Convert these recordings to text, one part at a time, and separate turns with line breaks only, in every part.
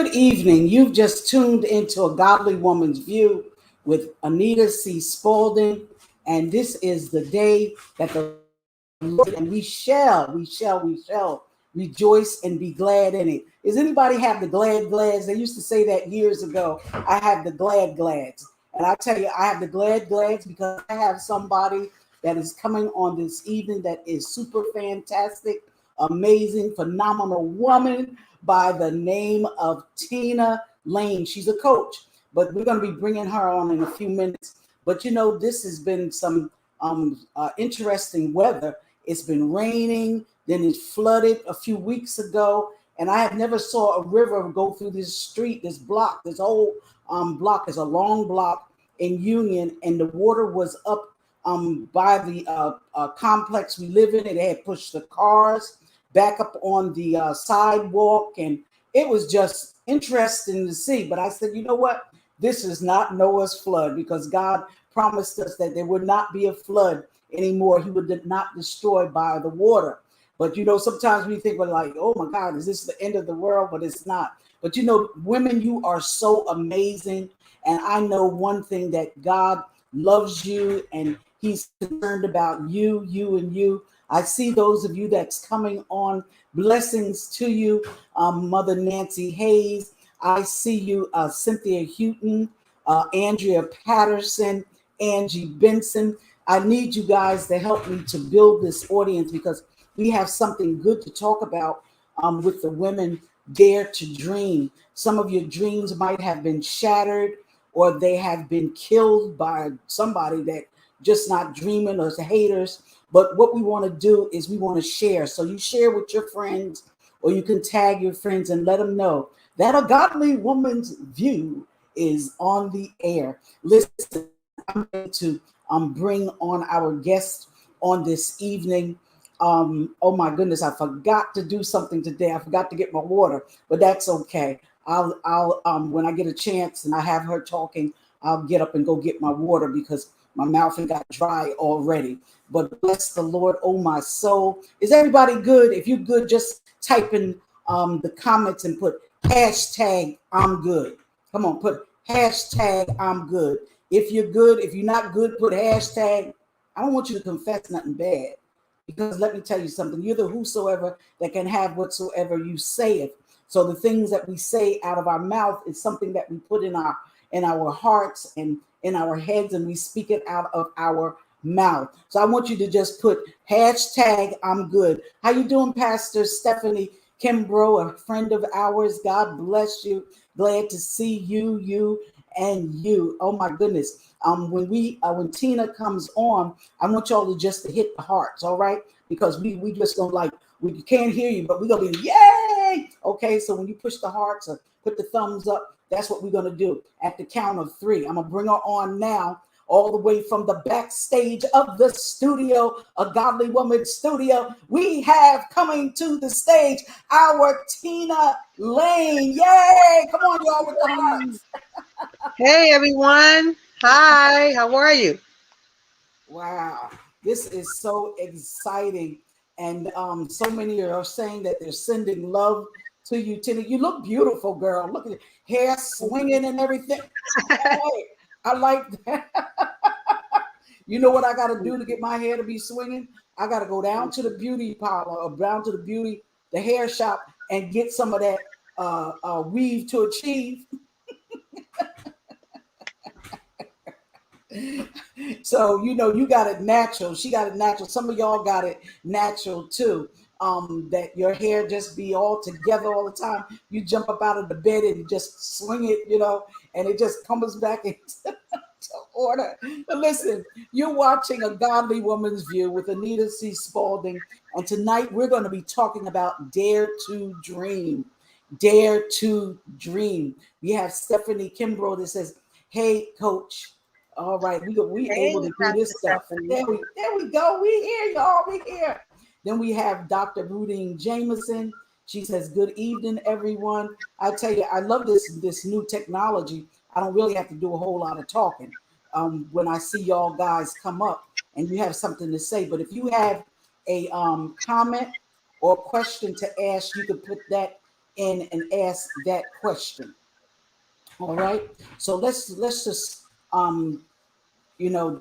Good evening. You've just tuned into A Godly Woman's View with Anita C. Spalding, and this is the day that the Lord, and we shall rejoice and be glad in it. Does anybody have the glad glads? They used to say that years ago. I have the glad glads, and I tell you, I have the glad glads because I have somebody that is coming on this evening that is super fantastic, amazing, phenomenal woman by the name of Tina Lane. She's a coach, but we're going to be bringing her on in a few minutes. But you know, this has been some interesting weather. It's been raining, then it flooded a few weeks ago, and I have never saw a river go through this street, this block. This whole block is a long block in Union, and the water was up by the complex we live in. It had pushed the cars back up on the sidewalk, and it was just interesting to see. But I said, you know what? This is not Noah's flood, because God promised us that there would not be a flood anymore. He would not destroy by the water. But you know, sometimes we think we're like, oh my God, is this the end of the world? But it's not. But you know, women, you are so amazing. And I know one thing, that God loves you and he's concerned about you, and you. I see those of you that's coming on. Blessings to you, Mother Nancy Hayes. I see you, Cynthia Houghton, Andrea Patterson, Angie Benson. I need you guys to help me to build this audience, because we have something good to talk about with the women. Dare to dream. Some of your dreams might have been shattered, or they have been killed by somebody that just not dreaming, or haters. But what we want to do is we want to share. So you share with your friends, or you can tag your friends and let them know that A Godly Woman's View is on the air. Listen, I'm going to bring on our guest on this evening. Oh my goodness, I forgot to do something today. I forgot to get my water, but that's okay. I'll when I get a chance and I have her talking, I'll get up and go get my water, because my mouth got dry already. But bless the Lord, oh my soul. Is everybody good? If you're good, just type in the comments and put hashtag I'm good. Come on, put hashtag I'm good. If you're good, if you're not good, put hashtag. I don't want you to confess nothing bad, because let me tell you something. You're the whosoever that can have whatsoever you saith. So the things that we say out of our mouth is something that we put in our hearts and in our heads, and we speak it out of our mouth. So I want you to just put hashtag I'm good. How you doing, Pastor Stephanie Kimbrough, a friend of ours? God bless you. Glad to see you and you. Oh my goodness. When Tina comes on, I want y'all to just to hit the hearts, all right? Because we just don't like, we can't hear you, but we're gonna be yay. Okay, so when you push the hearts or put the thumbs up, that's what we're gonna do at the count of 3. I'm gonna bring her on now, all the way from the backstage of the studio, A Godly Woman studio. We have coming to the stage our Tina Lane. Yay! Come on, y'all, with the hearts.
Hey everyone. Hi, how are you?
Wow, this is so exciting. And so many are saying that they're sending love to you, Tina. You look beautiful, girl. Look at your hair swinging and everything. Hey, I like that. You know what I got to do to get my hair to be swinging? I got to go down to the beauty parlor, or down to the hair shop, and get some of that weave to achieve. So you know, you got it natural. She got it natural. Some of y'all got it natural too. That your hair just be all together all the time. You jump up out of the bed and just swing it, you know, and it just comes back into order. But listen, you're watching A Godly Woman's View with Anita C. Spalding, and tonight we're going to be talking about Dare to Dream. Dare to Dream. We have Stephanie Kimbrough that says, "Hey, Coach." All right, we
Hey,
able to do
Pastor
this stuff.
Stephanie.
There we go. We here, y'all. We here. Then we have Dr. Rudine Jameson. She says, "Good evening, everyone." I tell you, I love this new technology. I don't really have to do a whole lot of talking when I see y'all guys come up and you have something to say. But if you have a comment or question to ask, you could put that in and ask that question. All right. So let's just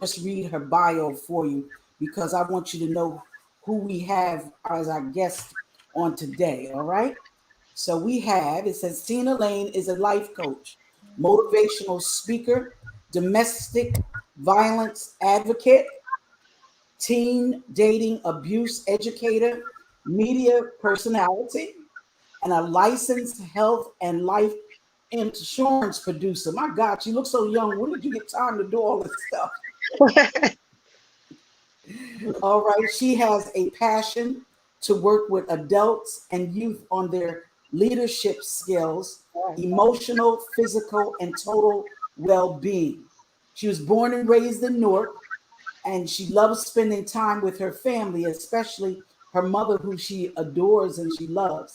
just read her bio for you because I want you to know who we have as our guest on today. All right. So we have, it says Tina Lane is a life coach, motivational speaker, domestic violence advocate, teen dating abuse educator, media personality, and a licensed health and life insurance producer. My God, you look so young. When did you get time to do all this stuff? All right. She has a passion to work with adults and youth on their leadership skills, emotional, physical, and total well being. She was born and raised in Newark, and she loves spending time with her family, especially her mother, who she adores and she loves.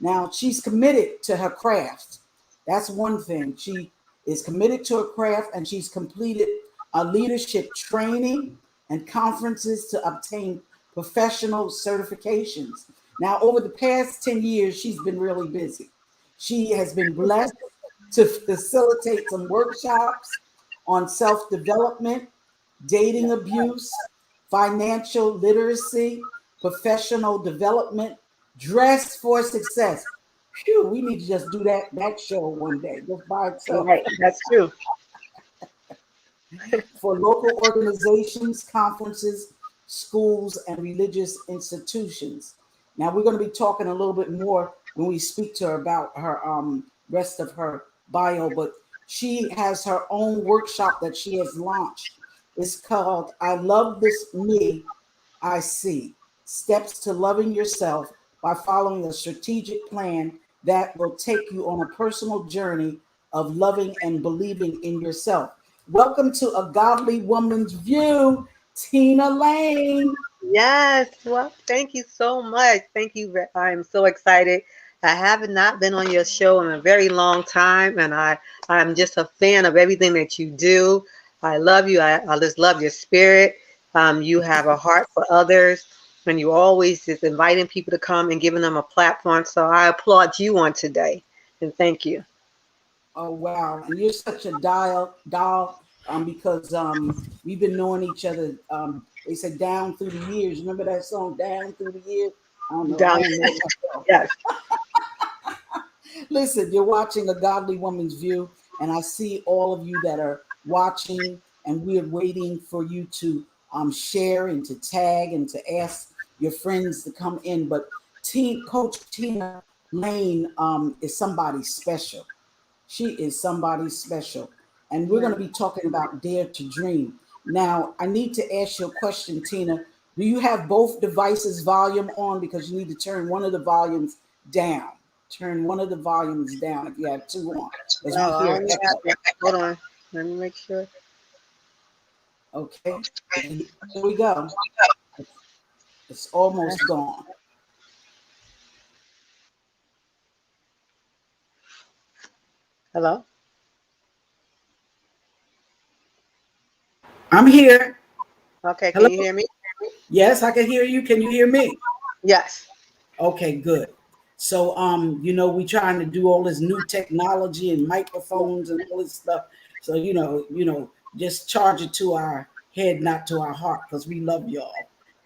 Now, she's committed to her craft. That's one thing. She is committed to her craft, and she's completed a leadership training and conferences to obtain professional certifications. Now, over the past 10 years, she's been really busy. She has been blessed to facilitate some workshops on self development, dating abuse, financial literacy, professional development, dress for success. Phew, we need to just do that show one day, just by itself.
Right, that's true.
For local organizations, conferences, schools, and religious institutions. Now we're going to be talking a little bit more when we speak to her about her rest of her bio, but she has her own workshop that she has launched. It's called I Love This Me I See, Steps to Loving Yourself by Following a Strategic Plan that will take you on a personal journey of loving and believing in yourself. Welcome to A Godly Woman's View, Tina Lane.
Yes. Well, thank you so much. Thank you. I'm so excited. I have not been on your show in a very long time, and I'm just a fan of everything that you do. I love you. I just love your spirit. You have a heart for others, and you always just inviting people to come and giving them a platform. So I applaud you on today, and thank you.
Oh wow, and you're such a doll, because we've been knowing each other. They said down through the years. Remember that song, Down Through the Years? I don't know. I
Down.
don't know it myself.
Yes.
Listen, you're watching A Godly Woman's View, and I see all of you that are watching, and we're waiting for you to share and to tag and to ask your friends to come in. But Coach Tina Lane is somebody special. She is somebody special. And we're going to be talking about Dare to Dream. Now, I need to ask you a question, Tina. Do you have both devices volume on? Because you need to turn one of the volumes down. Turn one of the volumes down if you have two on. Because we
Oh, I
hear
only
echo.
have to, hold on. Let me make sure.
Okay. Here we go. It's almost gone.
Hello?
I'm here.
Okay, can
Hello.
you hear me?
Yes, I can hear you. Can you hear me?
Yes.
Okay, good. So we trying to do all this new technology and microphones and all this stuff. So just charge it to our head, not to our heart, because we love y'all.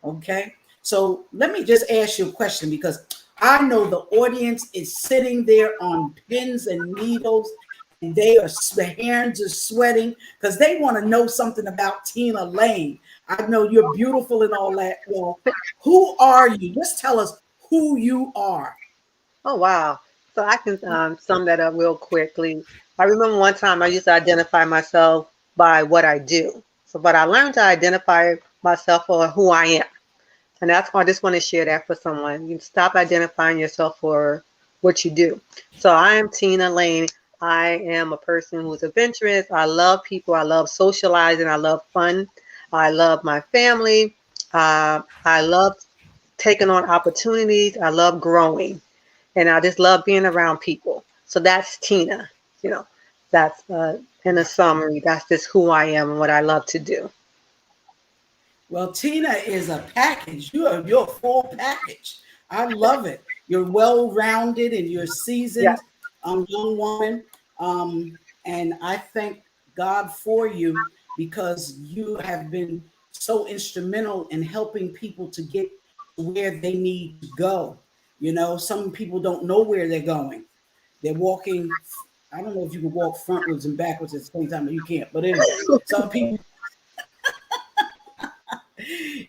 Okay. So let me just ask you a question because I know the audience is sitting there on pins and needles and their hands are sweating because they want to know something about Tina Lane. I know you're beautiful and all that. Well, who are you? Just tell us who you are.
Oh, wow. So I can sum that up real quickly. I remember one time I used to identify myself by what I do. So, but I learned to identify myself for who I am. And that's why I just want to share that for someone. You stop identifying yourself for what you do. So I am Tina Lane. I am a person who's adventurous. I love people. I love socializing. I love fun. I love my family. I love taking on opportunities. I love growing. And I just love being around people. So that's Tina. You know, that's in a summary. That's just who I am and what I love to do.
Well, Tina is a package. You're a full package. I love it. you're well-rounded and you're
Yeah.
seasoned, young woman. And I thank God for you because you have been so instrumental in helping people to get to where they need to go. You know, some people don't know where they're going. They're walking. I don't know if you can walk frontwards and backwards at the same time. You can't. But anyway, some people,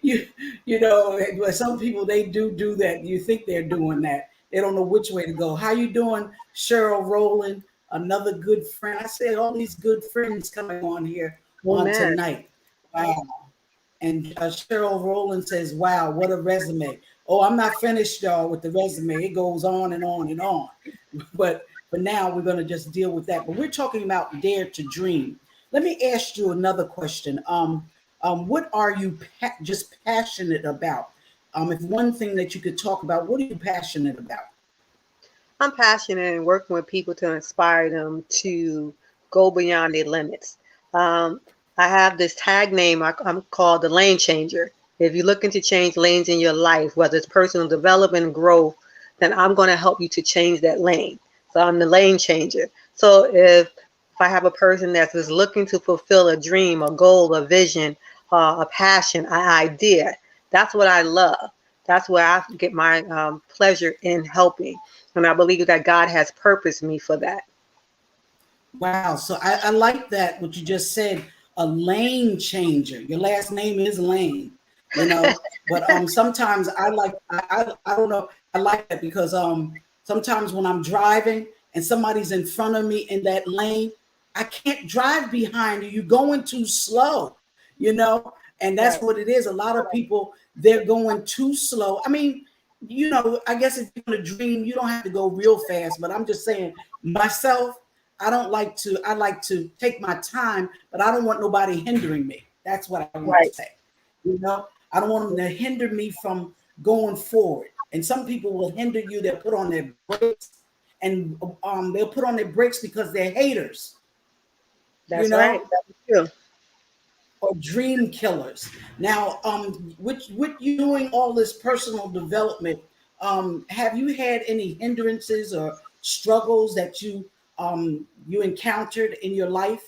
you you know, some people they do that. You think they're doing that. They don't know which way to go. How you doing, Cheryl Rowland? Another good friend. I said all these good friends coming on here on
Amen.
tonight. Wow. And Cheryl Rowland says, "Wow, what a resume!" Oh, I'm not finished, y'all, with the resume. It goes on and on and on. But for now, we're going to just deal with that. But we're talking about dare to dream. Let me ask you another question. What are you just passionate about? If one thing that you could talk about, what are you passionate about?
I'm passionate in working with people to inspire them to go beyond their limits. Um, I have this tag name I'm called the lane changer. If you're looking to change lanes in your life, whether it's personal development, growth, then I'm going to help you to change that lane. So I'm the lane changer. So if I have a person that's just looking to fulfill a dream, a goal, a vision, a passion, an idea, that's what I love. That's where I get my pleasure in helping. And I believe that God has purposed me for that.
Wow. So I like that, what you just said, a lane changer. Your last name is Lane, you know. But sometimes I don't know. I like that because sometimes when I'm driving and somebody's in front of me in that lane, I can't drive behind you. You're going too slow, you know, and that's
Right.
what it is. A lot of people, they're going too slow. I mean, you know, I guess if you're gonna dream, you don't have to go real fast, but I'm just saying myself. I don't like to, I like to take my time, but I don't want nobody hindering me. That's what I want to
Right.
say. You know, I don't want them to hinder me from going forward. And some people will hinder you. They'll put on their brakes and they'll put on their brakes because they're haters, you
That's right.
know,
That's true.
or dream killers. Now, with you doing all this personal development, have you had any hindrances or struggles that you encountered in your life?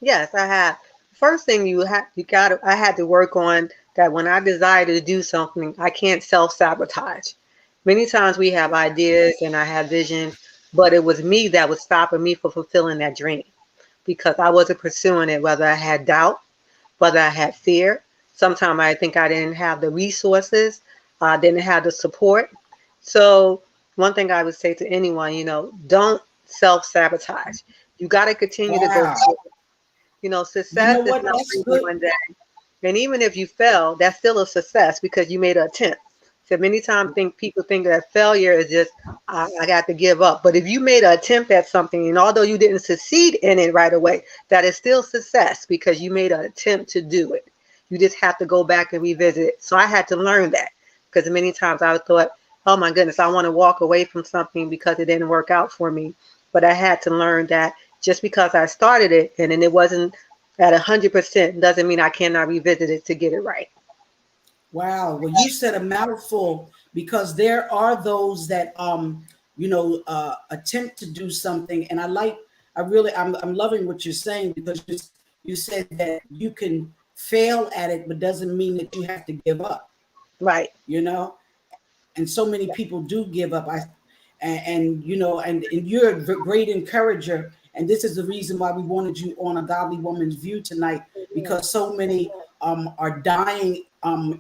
Yes, I have. First thing I had to work on that when I desire to do something, I can't self-sabotage. Many times we have ideas and I have vision, but it was me that was stopping me from fulfilling that dream because I wasn't pursuing it, whether I had doubt, whether I had fear. Sometimes I think I didn't have the resources, I didn't have the support. So one thing I would say to anyone, don't self-sabotage. You got to continue to go
Wow.
forward.
You
Success
know
is
what?
not
That's
in
good.
one day. And even if you fail, that's still a success because you made an attempt. So many times people think that failure is just I got to give up. But if you made an attempt at something and although you didn't succeed in it right away, that is still success because you made an attempt to do it. You just have to go back and revisit it. So I had to learn that because many times I thought, oh my goodness, I want to walk away from something because it didn't work out for me. But I had to learn that just because I started it and then it wasn't at 100% doesn't mean I cannot revisit it to get it right.
Wow. Well, you said a mouthful because there are those that attempt to do something, and I'm loving what you're saying because you said that you can fail at it, but doesn't mean that you have to give up.
Right.
You know, and so many people do give up. And you're a great encourager, and this is the reason why we wanted you on a Godly Woman's View tonight, because so many are dying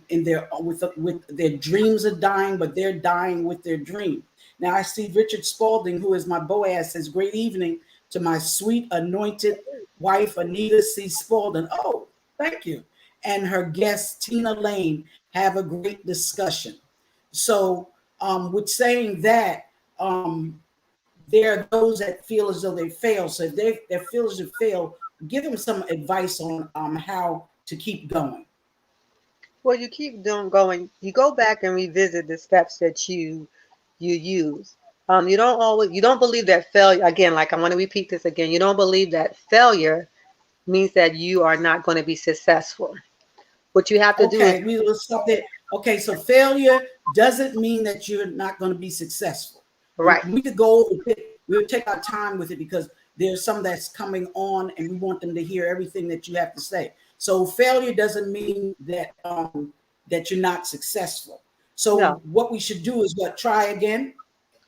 in their with their dreams are dying, but they're dying with their dream. Now I see Richard Spalding, who is my Boaz, says great evening to my sweet anointed wife Anita C. Spalding. Oh, thank you. And her guest Tina Lane. Have a great discussion. So, with saying that, there are those that feel as though they fail. So, if they feel as if they fail, give them some advice on how to keep going.
Well, you keep doing going. You go back and revisit the steps that you use. You don't believe that failure again. Like I want to repeat this again. You don't believe that failure means that you are not going to be successful. What you have to do is
Okay, we will stop there. Okay, so failure doesn't mean that you're not going to be successful. And
Right.
we could go over it. We'll take our time with it because there's some that's coming on and we want them to hear everything that you have to say. So failure doesn't mean that you're not successful. So
No.
what we should do is what? Try again.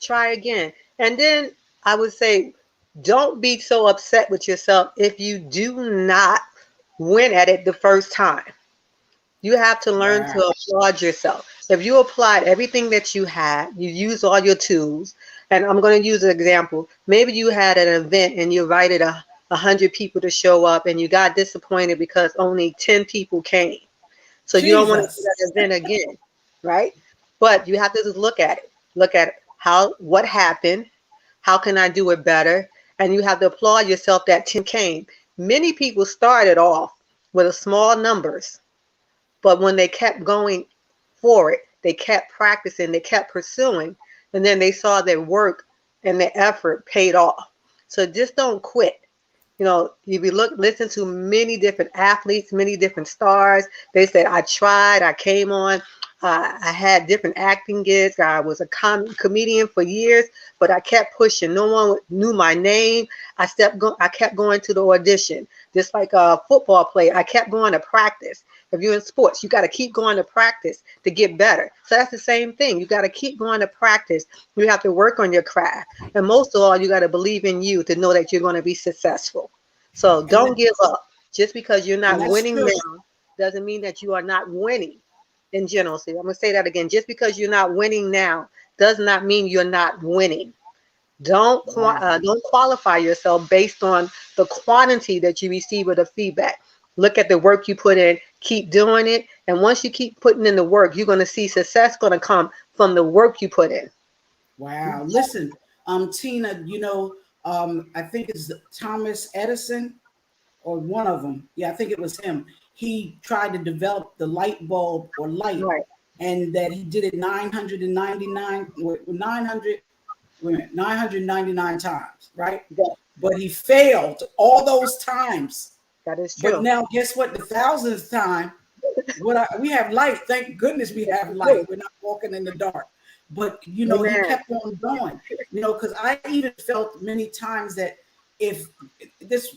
Try again. And then I would say, don't be so upset with yourself if you do not win at it the first time. You have to learn
Wow.
to applaud yourself. If you applied everything that you had, you used all your tools, and I'm going to use an example. Maybe you had an event and you invited 100 people to show up, and you got disappointed because only 10 people came. So you don't want to do
Jesus.
that event again, right? But you have to just look at it. Look at how what happened. How can I do it better? And you have to applaud yourself that 10 came. Many people started off with a small numbers, but when they kept going for it, they kept practicing, they kept pursuing, and then they saw their work and their effort paid off. So just don't quit. You know, if you listen to many different athletes, many different stars, they said, I tried, I came on, I had different acting gigs, I was a comedian for years, but I kept pushing. No one knew my name. I kept going to the audition. Just like a football player, I kept going to practice. If you're in sports, you got to keep going to practice to get better. So that's the same thing. You got to keep going to practice. You have to work on your craft. And most of all, you got to believe in you to know that you're going to be successful. So
And
don't give up. Just because you're
and
not
that's
winning
true.
now doesn't mean that you are not winning in general. See, I'm going to say that again. Just because you're not winning now does not mean you're not winning.
Wow.
Don't qualify yourself based on the quantity that you receive of the feedback. Look at the work you put in, keep doing it, and once you keep putting in the work, you're going to see success going to come from the work you put in.
Wow. Listen, Tina, I think it's Thomas Edison or one of them. Yeah, I think it was him. He tried to develop the light bulb or light,
Right.
and that he did it 999, 900, 999 times, right?
That,
But he failed all those times.
that is
But
true.
now, guess what? The thousandth time, we have light. Thank goodness we
Yes,
have
we
light.
do.
We're not walking in the dark. But he
Amen.
kept on going. Because I even felt many times that if this,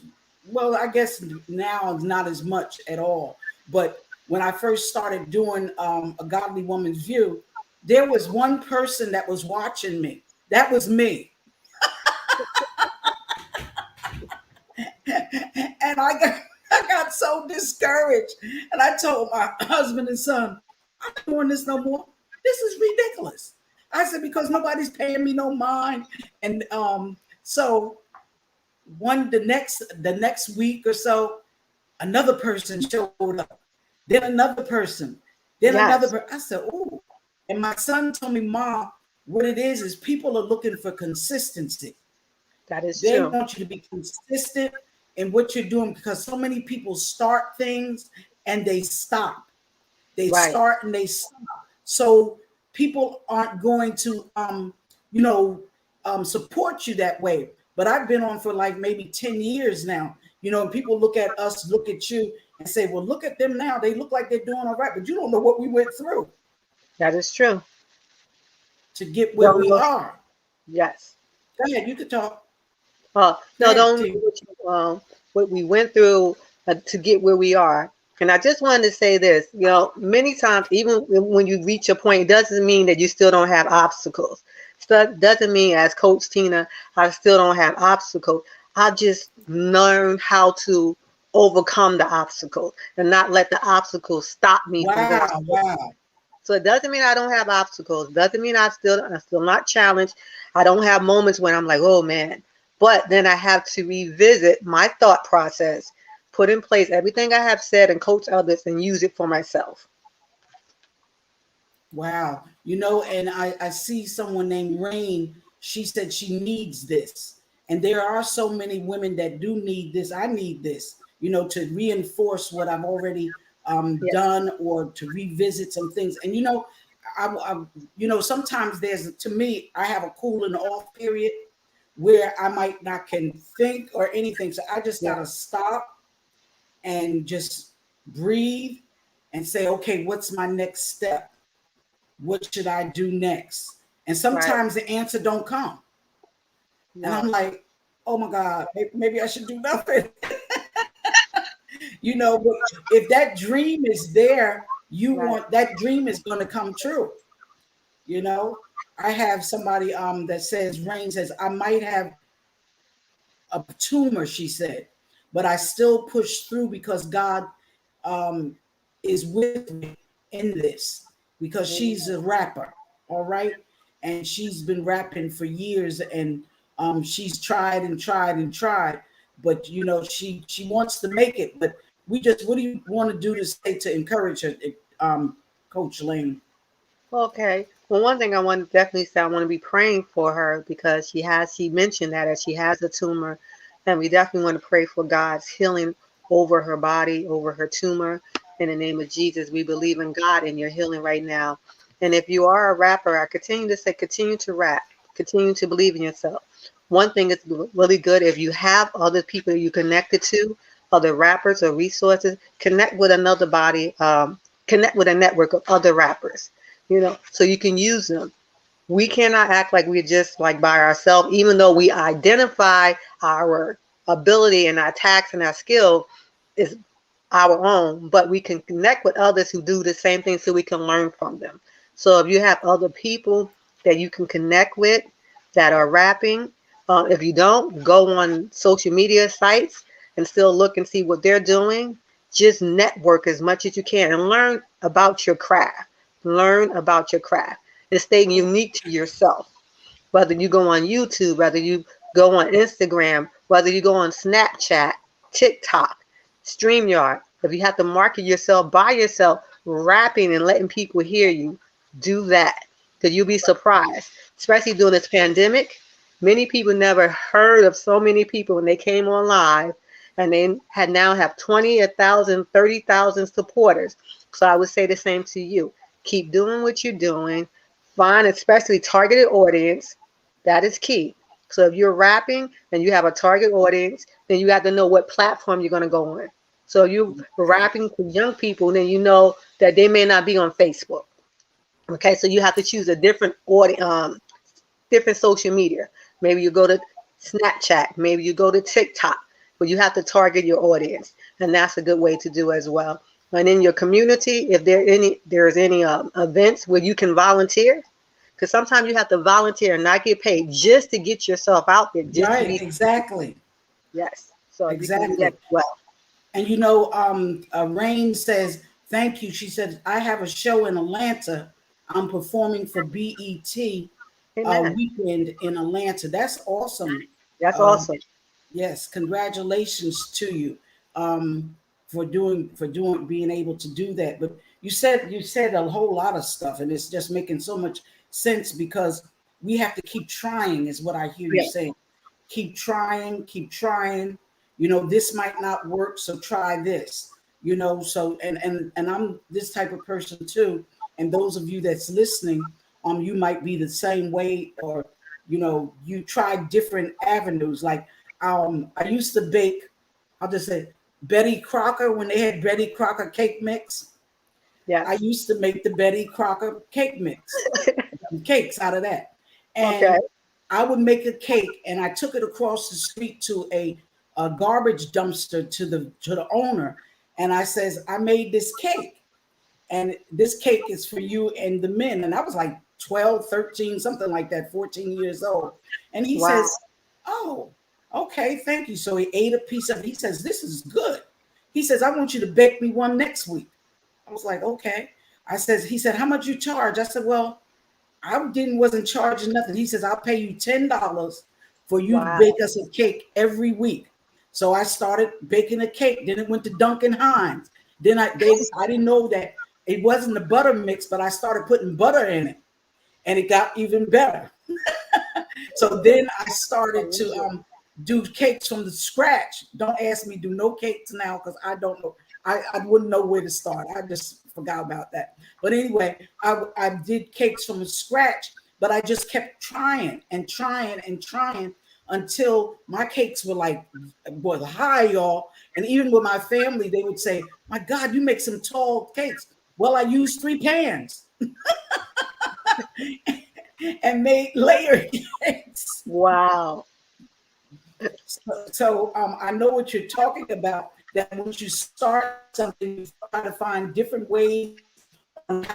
well, I guess now it's not as much at all. But when I first started doing a godly woman's view, there was one person that was watching me. That was me. And I got so discouraged. And I told my husband and son, I'm not doing this no more. This is ridiculous. I said, because nobody's paying me no mind. And so the next week or so, another person showed up. Then another person. Then another
Yes,
person. I said, oh. And my son told me, Mom, what it is people are looking for consistency.
that is
They
true.
want you to be consistent in what you're doing because so many people start things and they stop. They
Right.
start and they stop. So people aren't going to you know support you that way. But I've been on for like maybe 10 years now. And people look at us, look at you and say, well, look at them now. They look like they're doing all right, but you don't know what we went through
That is true.
to get where
Don't
we
look.
are.
Yes.
Go ahead, you could talk. Go
No,
ahead,
don't
T.
look what we went through to get where we are. And I just wanted to say this, many times, even when you reach a point, it doesn't mean that you still don't have obstacles. So doesn't mean, as Coach Tina, I still don't have obstacles. I just learned how to overcome the obstacles and not let the obstacles stop me from going
Wow,
forward.
wow.
So it doesn't mean I don't have obstacles. Doesn't mean I'm still not challenged. I don't have moments when I'm like, oh man. But then I have to revisit my thought process, put in place everything I have said and coach others and use it for myself.
Wow. And I see someone named Rain. She said she needs this. And there are so many women that do need this. I need this, to reinforce what I've already
Yes,
done or to revisit some things. And, sometimes to me, I have a cooling off period where I might not can think or anything. So I just got
yes,
to stop and just breathe and say, okay, what's my next step? what should I do next? And
Right.
sometimes the answer don't come. And I'm
No.
like, oh my God, maybe I should do nothing. But if that dream is there, you
Right.
want that dream is going to come true. You know, I have somebody that says, Rain says, I might have a tumor, she said, but I still push through because God um, is with me in this, because she's a
Amen.
rapper, all right? And she's been rapping for years, and she's tried and tried and tried, but she wants to make it. But what do you want to do to say to encourage her, Coach Lane?
Okay. Well, one thing I want to definitely say, I want to be praying for her because she mentioned that she has a tumor, and we definitely want to pray for God's healing over her body, over her tumor. In the name of Jesus, we believe in God and your healing right now. And if you are a rapper, I continue to say, continue to rap, continue to believe in yourself. One thing is really good if you have other people you connected to, other rappers or resources, connect with another body, connect with a network of other rappers, so you can use them. We cannot act like we're just like by ourselves, even though we identify our ability and our tax and our skill is our own, but we can connect with others who do the same thing so we can learn from them. So if you have other people that you can connect with that are rapping, if you don't, go on social media sites and still look and see what they're doing. Just network as much as you can and learn about your craft. Learn about your craft and stay unique to yourself. Whether you go on YouTube, whether you go on Instagram, whether you go on Snapchat, TikTok, StreamYard, if you have to market yourself by yourself, rapping and letting people hear you, do that. Because you'll be surprised, especially during this pandemic. Many people never heard of so many people when they came on live, and they had now have 20, 1,000, 30,000 supporters. So I would say the same to you. Keep doing what you're doing. Find especially targeted audience. That is key. So if you're rapping and you have a target audience, then you have to know what platform you're going to go on. So if you're rapping to young people, then you know that they may not be on Facebook. Okay, so you have to choose a different audience, different social media. Maybe you go to Snapchat, maybe you go to TikTok, but you have to target your audience, and that's a good way to do as well. And in your community, if there's any events where you can volunteer, because sometimes you have to volunteer and not get paid just to get yourself out there, just to
Right,
be.
exactly,
Yes. So you can do that
exactly.
as well.
And Rain says, thank you. She said, I have a show in Atlanta. I'm performing for BET
Amen.
weekend in Atlanta. That's awesome.
That's
Um,
awesome.
yes, congratulations to you for being able to do that. But you said a whole lot of stuff, and it's just making so much sense because we have to keep trying, is what I hear you
Yeah.
saying. Keep trying, keep trying. This might not work, so try this. So and I'm this type of person too. And those of you that's listening, you might be the same way, or you try different avenues. Like I used to bake, I'll just say Betty Crocker, when they had Betty Crocker cake mix. I
Yes.
used to make the Betty Crocker cake mix, cakes out of that.
Okay.
And I would make a cake and I took it across the street to a garbage dumpster to the owner. And I says, I made this cake, and this cake is for you and the men. And I was like 12, 13, something like that, 14 years old. And he
Wow.
says, oh, okay, thank you. So he ate a piece of it. He says, this is good. He says, I want you to bake me one next week. I was like, okay. He said, how much you charge? I said, well, wasn't charging nothing. He says, I'll pay you $10 for you to
Wow.
bake us a cake every week. So I started baking a cake. Then it went to Duncan Hines. Then I didn't know that it wasn't a butter mix, but I started putting butter in it, and it got even better. So then I started to do cakes from the scratch. Don't ask me do no cakes now because I don't know. I wouldn't know where to start. I just forgot about that. But anyway, I did cakes from the scratch, but I just kept trying and trying and trying until my cakes were like was high, y'all. And even with my family, they would say, "My God, you make some tall cakes." Well, I used 3 pans. and made layer cakes.
Wow.
So I know what you're talking about. That once you start something, you try to find different ways on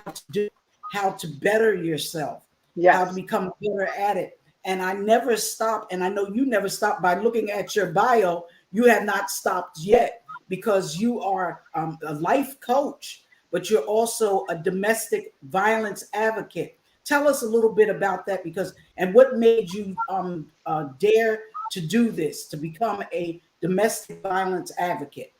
how to better yourself, how to
Yes.
become better at it. And I never stopped, and I know you never stopped. By looking at your bio, you have not stopped yet, because you are a life coach, but you're also a domestic violence advocate. Tell us a little bit about that, because and what made you dare to do this, to become a domestic violence advocate.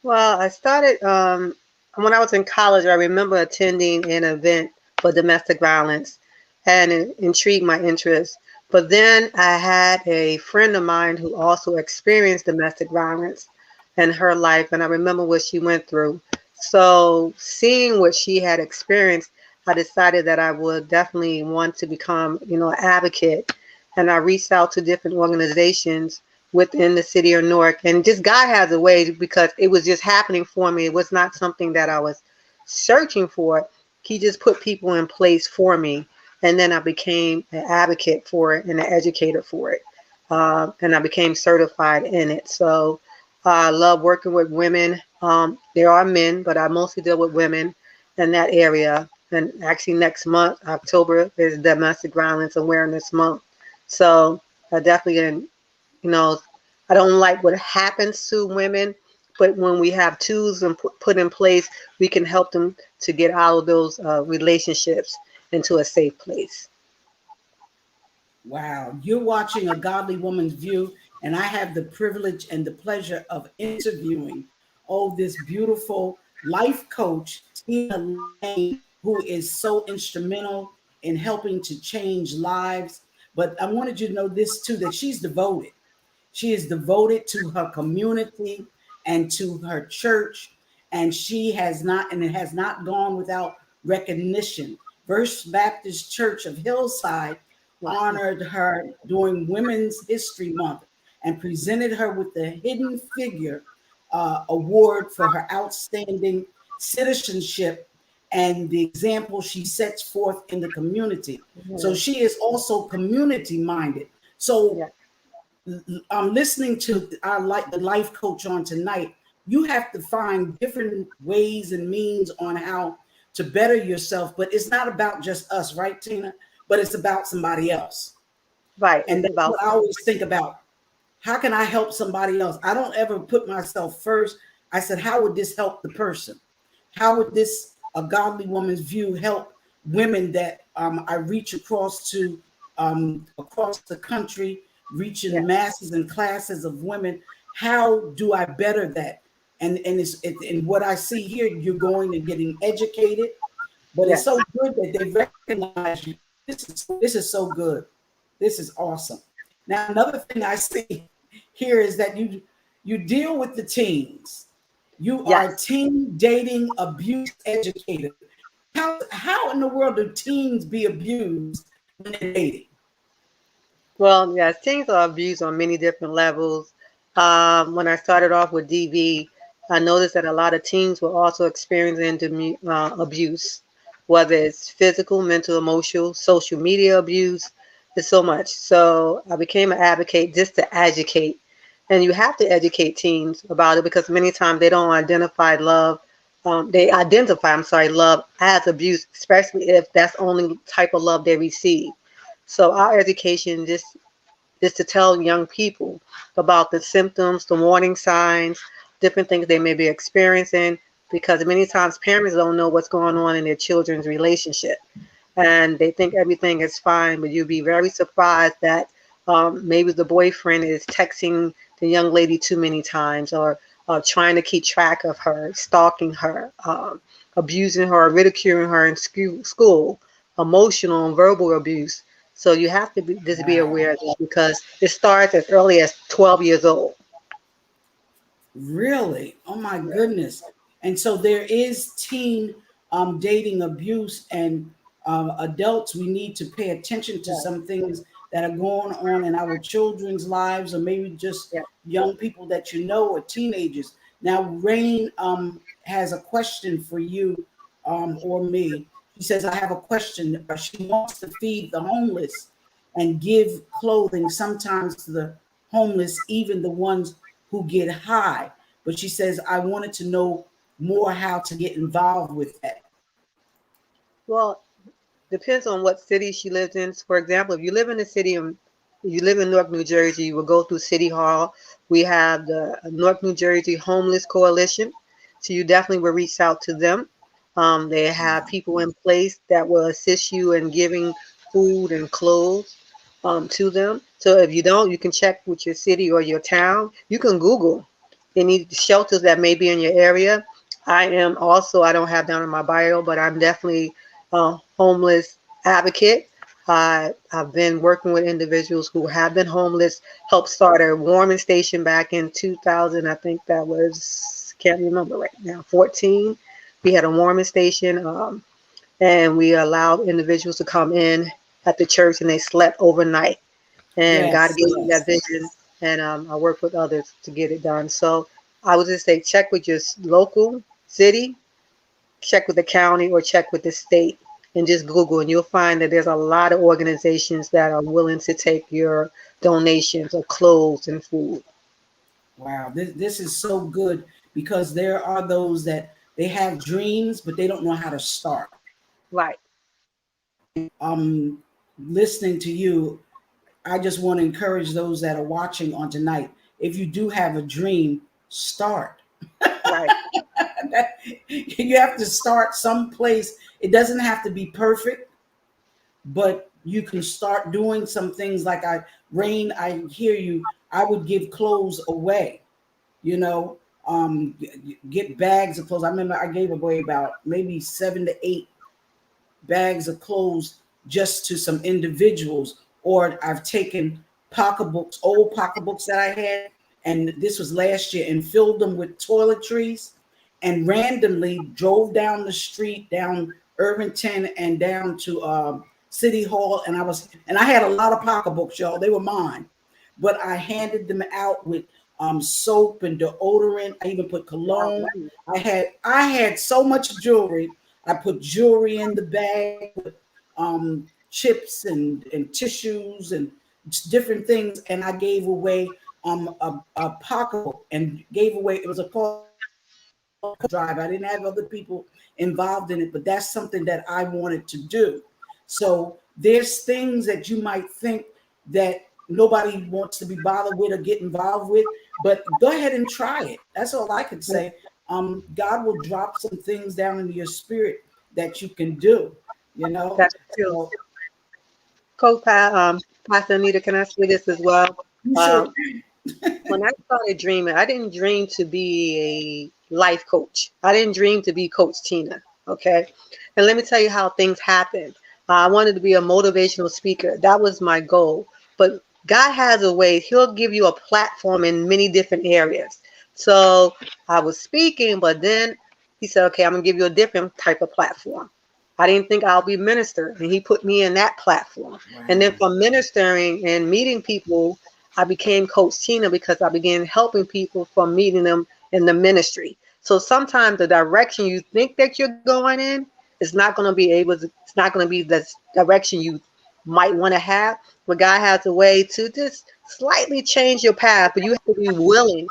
Well, I started when I was in college. I remember attending an event for domestic violence, and it intrigued my interest. But then I had a friend of mine who also experienced domestic violence in her life, and I remember what she went through. So, seeing what she had experienced, I decided that I would definitely want to become, an advocate. And I reached out to different organizations within the city of Newark. And just God has a way, because it was just happening for me. It was not something that I was searching for. He just put people in place for me. And then I became an advocate for it and an educator for it. And I became certified in it. So I love working with women. There are men, but I mostly deal with women in that area. And actually, next month, October, is Domestic Violence Awareness Month. So I definitely, you know, I don't like what happens to women, but when we have tools and put in place, we can help them to get out of those relationships into a safe place.
Wow, you're watching A Godly Woman's View, and I have the privilege and the pleasure of interviewing this beautiful life coach, Tina Lane, who is so instrumental in helping to change lives. But I wanted you to know this too, that she's devoted. She is devoted to her community and to her church, and she has not, and it has not gone without recognition. First Baptist Church of Hillside
Wow.
honored her during Women's History Month and presented her with the Hidden Figure Award for her outstanding citizenship and the example she sets forth in the community. So
Mhm.
she is also community minded. So
Yeah.
I'm listening to the life coach on tonight. You have to find different ways and means on how to better yourself, but it's not about just us, right, Tina? But it's about somebody else.
Right.
And
It's
that's
about
what I always think about. How can I help somebody else? I don't ever put myself first. I said, how would this help the person? How would this A Godly Woman's View help women that I reach across the country, reaching
yeah.
masses and classes of women? How do I better that? And what I see here, you're going and getting educated, but it's
Yes.
so good that they recognize you. This is so good. This is awesome. Now, another thing I see here is that you deal with the teens. You are a
Yes.
teen dating abuse educator. How in the world do teens be abused when they're dating?
Well, yes, teens are abused on many different levels. When I started off with DV, I noticed that a lot of teens were also experiencing abuse, whether it's physical, mental, emotional, social media abuse. There's so much. So I became an advocate just to educate. And you have to educate teens about it, because many times they don't identify love. I'm sorry, love as abuse, especially if that's the only type of love they receive. So our education just is to tell young people about the symptoms, the warning signs, different things they may be experiencing, because many times parents don't know what's going on in their children's relationship, and they think everything is fine, but you'll be very surprised that maybe the boyfriend is texting the young lady too many times, or trying to keep track of her, stalking her, abusing her, ridiculing her in school, emotional and verbal abuse. So you have to just be
Wow.
aware of that, because it starts as early as 12 years old.
Really? Oh my
Yeah.
goodness. And so there is teen dating abuse, and adults, we need to pay attention to
Yeah.
some things that are going on in our children's lives, or maybe just
Yeah.
young people that you know, or teenagers. Now, Rain has a question for you or me. She says, I have a question. She wants to feed the homeless and give clothing sometimes to the homeless, even the ones who get high. But she says, I wanted to know more how to get involved with that.
Well, depends on what city she lives in. For example, if you live in the city, you live in Newark, New Jersey, you will go through City Hall. We have the Newark, New Jersey Homeless Coalition. So you definitely will reach out to them. They have people in place that will assist you in giving food and clothes to them. So if you don't, you can check with your city or your town. You can Google any shelters that may be in your area. I am also, I don't have down in my bio, but I'm definitely a homeless advocate. I've been working with individuals who have been homeless, helped start a warming station back in 2000. I think that was, can't remember right now, 14. We had a warming station, and we allowed individuals to come in at the church and they slept overnight. And God
Yes,
gave me that
yes.
vision, and I work with others to get it done. So I would just say check with your local city, check with the county, or check with the state, and just Google, and you'll find that there's a lot of organizations that are willing to take your donations of clothes and food.
Wow, this is so good because there are those that they have dreams, but they don't know how to start.
Right,
Listening to you, I just want to encourage those that are watching on tonight. If you do have a dream, start.
right,
You have to start someplace. It doesn't have to be perfect, but you can start doing some things like Rain, I hear you. I would give clothes away, you know, get bags of clothes. I remember I gave away about maybe 7 to 8 bags of clothes just to some individuals, or I've taken pocketbooks, old pocketbooks that I had, and this was last year, and filled them with toiletries, and randomly drove down the street, down Irvington, and down to City Hall, and I had a lot of pocketbooks, y'all. They were mine, but I handed them out with soap and deodorant. I even put cologne. I had so much jewelry. I put jewelry in the bag, put chips and tissues and different things, and I gave away a pocketbook and gave away. It was a call drive. I didn't have other people involved in it, but that's something that I wanted to do. So there's things that you might think that nobody wants to be bothered with or get involved with, but go ahead and try it. That's all I can say. God will drop some things down into your spirit that you can do, you know.
that's true.
So
Pastor Anita, can I say this as well?
you sure.
Um, when I started dreaming, I didn't dream to be a life coach. I didn't dream to be Coach Tina. Okay. And let me tell you how things happened. I wanted to be a motivational speaker. That was my goal. But God has a way, He'll give you a platform in many different areas. So I was speaking, but then He said, okay, I'm going to give you a different type of platform. I didn't think I'll be minister, and He put me in that platform. And then
Wow.
from ministering and meeting people, I became Coach Tina because I began helping people from meeting them in the ministry. So sometimes the direction you think that you're going in is not going to be it's not going to be the direction you might want to have. But God has a way to just slightly change your path, but you have to be willing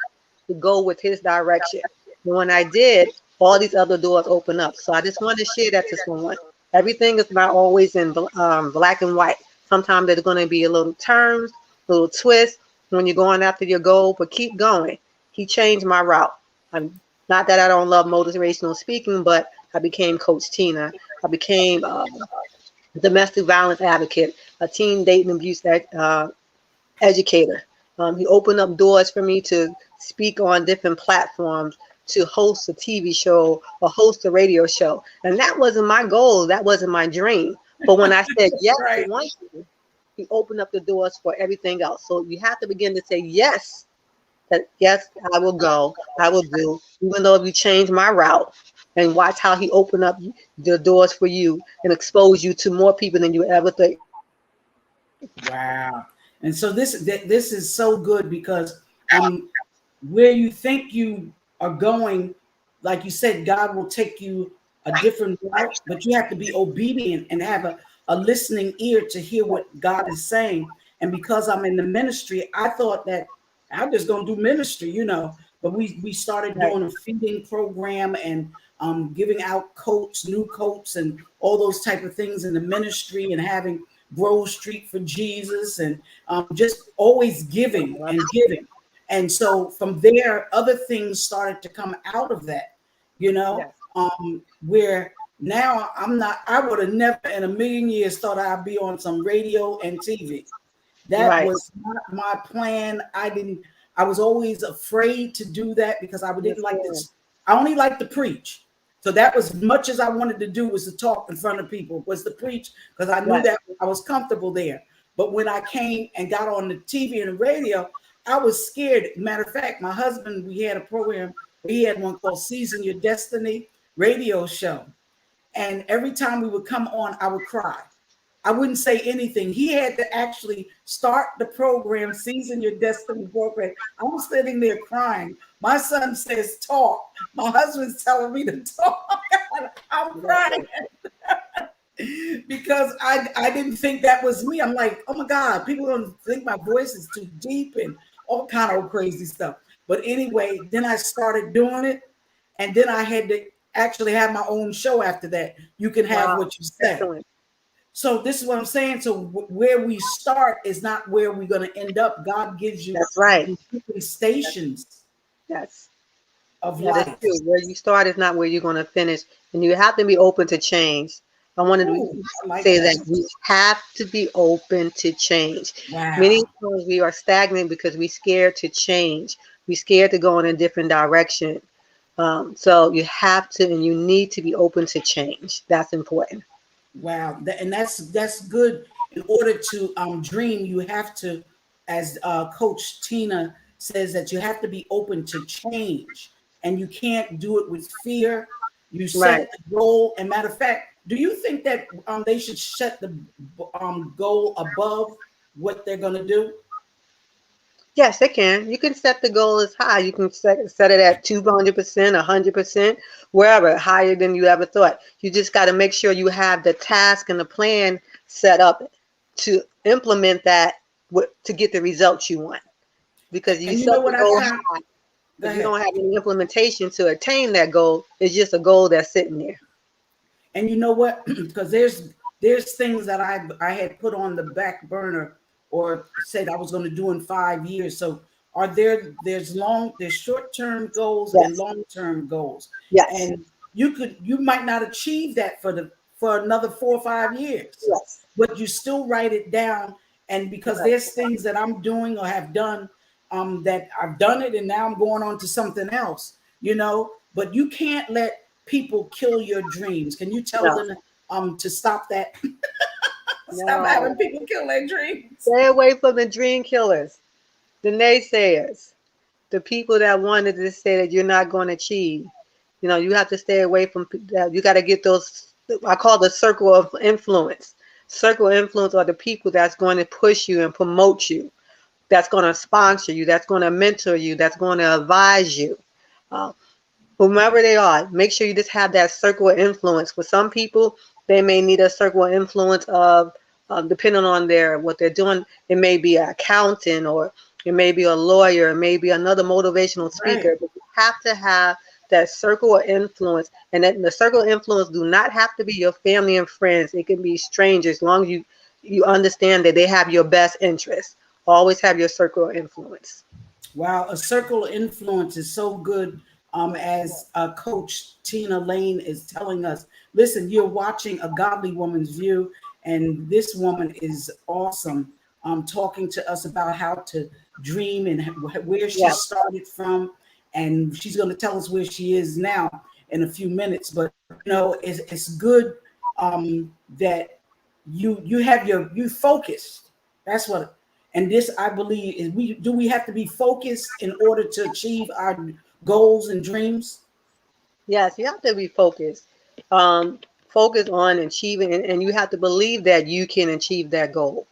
to go with His direction. And when I did, all these other doors open up. So I just want to share that to someone. Everything is not always in black and white. Sometimes there's going to be a little turns, little twist when you're going after your goal, but keep going. He changed my route. I'm not that I don't love motivational speaking, but I became Coach Tina. I became a domestic violence advocate, a teen dating abuse educator. He opened up doors for me to speak on different platforms, to host a TV show or host a radio show. And that wasn't my goal. That wasn't my dream. But when I said yes to
Right.
one thing, He opened up the doors for everything else. So you have to begin to say yes, that yes, I will go, I will do, even though if you change my route, and watch how He open up the doors for you and expose you to more people than you ever think.
Wow. And so this is so good because where you think you are going, like you said, God will take you a different route, but you have to be obedient and have a listening ear to hear what God is saying. And because I'm in the ministry, I thought that I'm just gonna do ministry, But we started
Right.
doing a feeding program and giving out coats, new coats, and all those type of things in the ministry, and having Grove Street for Jesus, and just always giving and giving. And so from there, other things started to come out of that,
Yes.
where now I would have never in a million years thought I'd be on some radio and TV. That
Right.
was not my plan. I was always afraid to do that because I didn't
Yes,
like
ma'am.
this. I only like to preach. So that was as much as I wanted to do, was to talk in front of people, was to preach, because I knew
Right.
that I was comfortable there. But when I came and got on the TV and the radio, I was scared. Matter of fact, my husband, we had a program, he had one called Season Your Destiny radio show. And every time we would come on, I would cry. I wouldn't say anything. He had to actually start the program, Season Your Destiny program. I'm sitting there crying. My son says, talk. My husband's telling me to talk. I'm crying because I didn't think that was me. I'm like, oh my God, people don't think my voice is too deep and all kind of crazy stuff. But anyway, then I started doing it. And then I had to actually have my own show after that. You can have
Wow.
what you say.
Excellent.
So this is what I'm saying. So where we start is not where we're going to end up. God gives you
That's right.
these different stations
Yes.
of
That is
life.
true. Where you start is not where you're going to finish, and you have to be open to change. I wanted
Ooh,
to
I like
say
that.
that we have to be open to change. Many
Wow.
times we are stagnant because we're scared to change. We're scared to go in a different direction. So you have to, and you need to be open to change. That's important.
Wow. And that's good. In order to dream, you have to, as Coach Tina says, that you have to be open to change. And you can't do it with fear. You
Right.
set the goal. And matter of fact, do you think that they should set the goal above what they're going to do?
Yes, they can. You can set the goal as high. You can set it at 200%, 100%, wherever, higher than you ever thought. You just got to make sure you have the task and the plan set up to implement that to get the results you want. Because you
And you
set
know
the
what I
goal
found?
high,
Go
if you
ahead.
don't have any implementation to attain that goal, it's just a goal that's sitting there.
And you know what? Because there's things that I had put on the back burner or said I was going to do in 5 years. So there's short term goals and
Yes,
long term goals,
yes,
and you might not achieve that for another 4 or 5 years,
yes,
but you still write it down. And because
right.
there's things that I'm doing or have done, that I've done it and now I'm going on to something else, but you can't let people kill your dreams. Can you tell
No,
them to stop that? Stop
no.
having people kill their dreams.
Stay away from the dream killers, the naysayers, the people that wanted to say that you're not going to achieve. You have to stay away from that. You got to get those, I call the circle of influence. Circle of influence are the people that's going to push you and promote you, that's going to sponsor you, that's going to mentor you, that's going to advise you. Uh, Whomever they are, make sure you just have that circle of influence. For some people, they may need a circle of influence of, depending on what they're doing, it may be an accountant, or it may be a lawyer, it may be another motivational
Right.
speaker. But you have to have that circle of influence, and that the circle of influence do not have to be your family and friends. It can be strangers, as long as you understand that they have your best interest. Always have your circle of influence.
Wow, a circle of influence is so good. As Coach Tina Lane is telling us, listen, you're watching a godly woman's view, and this woman is awesome. Talking to us about how to dream and where she
Yes,
started from, and she's going to tell us where she is now in a few minutes. But it's good that you have you focused. That's what. And this, I believe, is we have to be focused in order to achieve our goals and dreams.
yes, you have to be focused. Um, Focus on achieving, and you have to believe that you can achieve that goal.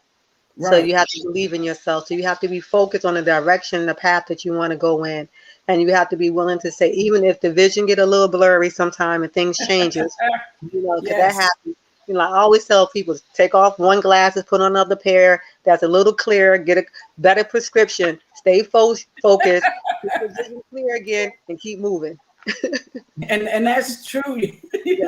So
Right.
you have to believe in yourself. So you have to be focused on the direction, the path that you want to go in. And you have to be willing to say, even if the vision get a little blurry sometime and things changes, because that
Yes.
happens. I always tell people, take off one glasses, put on another pair that's a little clearer, get a better prescription, stay focused, get your vision clear again, and keep moving.
And that's true.
Yeah.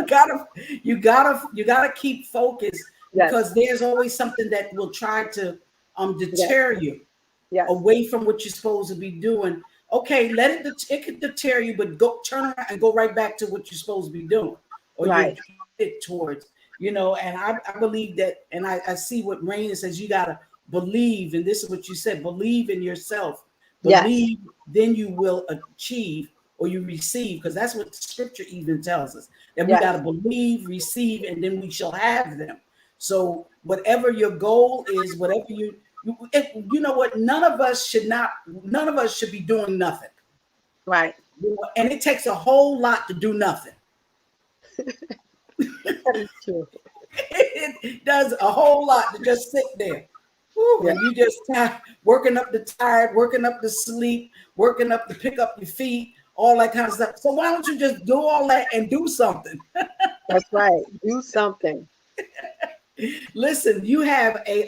You gotta keep focused,
Yes.
because there's always something that will try to
Yes.
deter you
Yes.
away from what you're supposed to be doing. Okay, it could deter you, but go turn around and go right back to what you're supposed to be doing, or you're
Right.
it towards. And I believe that, and I see what Raina says. You gotta believe, and this is what you said: believe in yourself.
Yes.
Believe, then you will achieve or you receive, because that's what Scripture even tells us, that we got to
Yes.
believe, receive, and then we shall have them. So whatever your goal is, whatever you know what, none of us should be doing nothing.
Right.
And it takes a whole lot to do nothing.
That is true.
It does a whole lot to just sit there. Whew,
Yeah.
and you just working up the tired, working up the sleep, working up to pick up your feet, all that kind of stuff. So why don't you just do all that and do something?
That's right. Do something.
Listen, you have a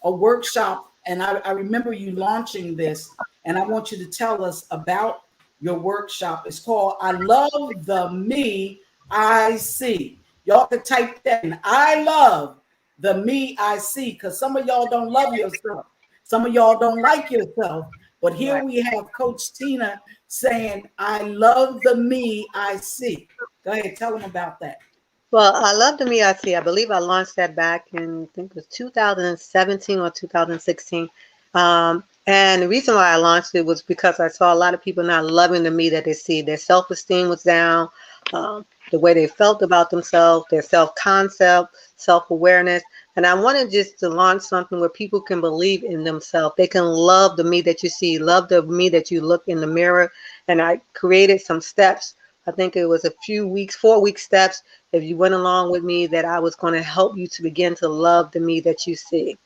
workshop, and I remember you launching this, and I want you to tell us about your workshop. It's called "I Love the Me I See." Y'all can type that in. I love the me I see, because some of y'all don't love yourself. Some of y'all don't like yourself. But here
Right.
we have Coach Tina saying, "I love the me I see." Go ahead, tell them about that.
Well, I love the Me I See. I believe I launched that back in, I think it was 2017 or 2016. And the reason why I launched it was because I saw a lot of people not loving the me that they see. Their self-esteem was down, the way they felt about themselves, their self-concept, self-awareness. And I wanted just to launch something where people can believe in themselves. They can love the me that you see, love the me that you look in the mirror. And I created some steps. I think it was a few weeks, 4 week steps. If you went along with me, that I was going to help you to begin to love the me that you see.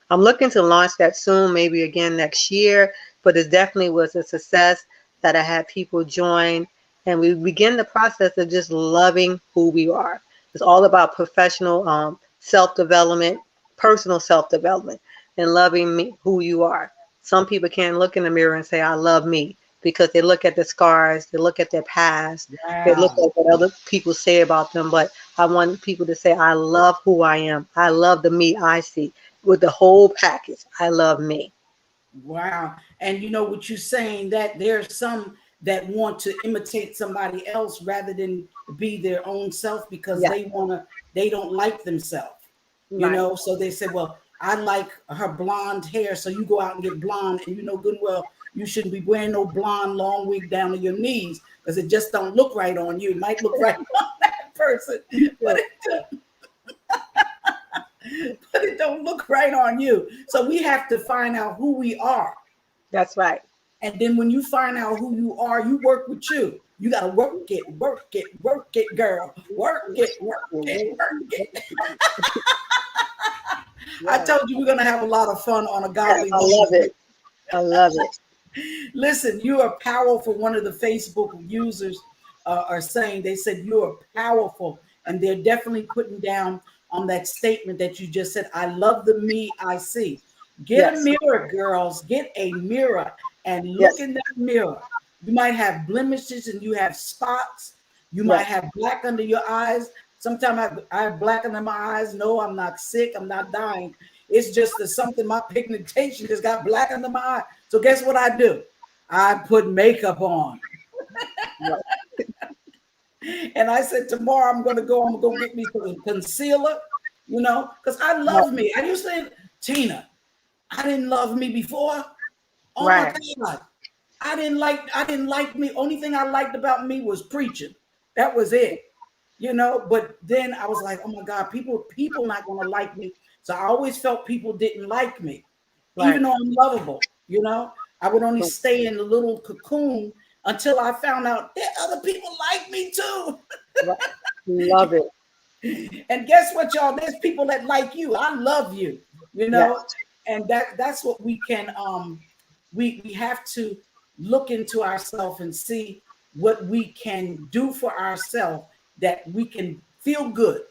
I'm looking to launch that soon, maybe again next year, but it definitely was a success that I had people join. And we begin the process of just loving who we are. It's all about professional self-development, personal self-development, and loving me, who you are. Some people can't look in the mirror and say, I love me, because they look at the scars, they look at their past, they look
Wow.
at what other people say about them. But I want people to say, I love who I am. I love the me I see, with the whole package. I love me.
Wow. And you know what you're saying, that there's some that want to imitate somebody else rather than be their own self, because
Yes,
they don't like themselves.
right.
So they say, well, I like her blonde hair, so you go out and get blonde, and you know good and well you shouldn't be wearing no blonde long wig down to your knees, because it just don't look right on you. It might look right on that person, but
Yes,
it don't look right on you. So we have to find out who we are.
that's right.
And then when you find out who you are, you work with you. You got to work it, girl. Work it, work it. I
Yes,
told you we're going to have a lot of fun on a
yes,
Godly
I love
Woman's Week.
it. I love it.
Listen, you are powerful. One of the Facebook users are saying, they said you are powerful. And they're definitely putting down on that statement that you just said, I love the me I see. Get a
Yes,
mirror, girls. Get a mirror and look
yes,
in that mirror. You might have blemishes and you have spots. You might
yes.
have black under your eyes. Sometimes I have black under my eyes. No, I'm not sick. I'm not dying. It's just that something, my pigmentation just got black under my eye. So guess what I do? I put makeup on.
Yes.
And I said, tomorrow I'm going to go get me some concealer, because I
Yes.
love me. I used to say, Tina, I didn't love me before. Oh my
Right.
God. I didn't like me. Only thing I liked about me was preaching. That was it. But then I was like, oh my God, people not gonna like me. So I always felt people didn't like me, even
Right.
though I'm lovable. I would only stay in the little cocoon until I found out that other people like me too.
Right. Love it.
And guess what, y'all? There's people that like you. I love you, you
Yes.
know. And that's what we can we have to look into ourselves and see what we can do for ourselves that we can feel good